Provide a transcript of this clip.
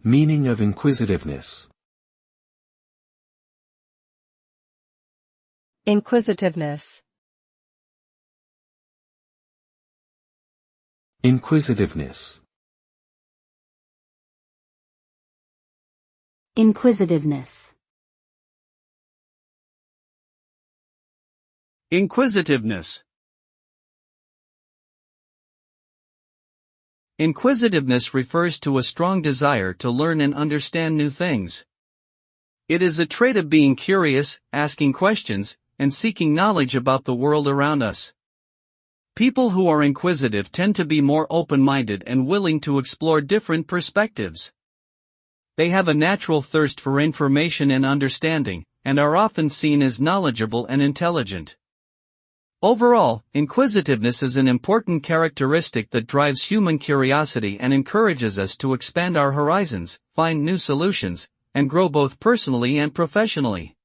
Meaning of inquisitiveness. Inquisitiveness. Inquisitiveness. Inquisitiveness. Inquisitiveness. Inquisitiveness refers to a strong desire to learn and understand new things. It is a trait of being curious, asking questions, and seeking knowledge about the world around us. People who are inquisitive tend to be more open-minded and willing to explore different perspectives. They have a natural thirst for information and understanding, and are often seen as knowledgeable and intelligent. Overall, inquisitiveness is an important characteristic that drives human curiosity and encourages us to expand our horizons, find new solutions, and grow both personally and professionally.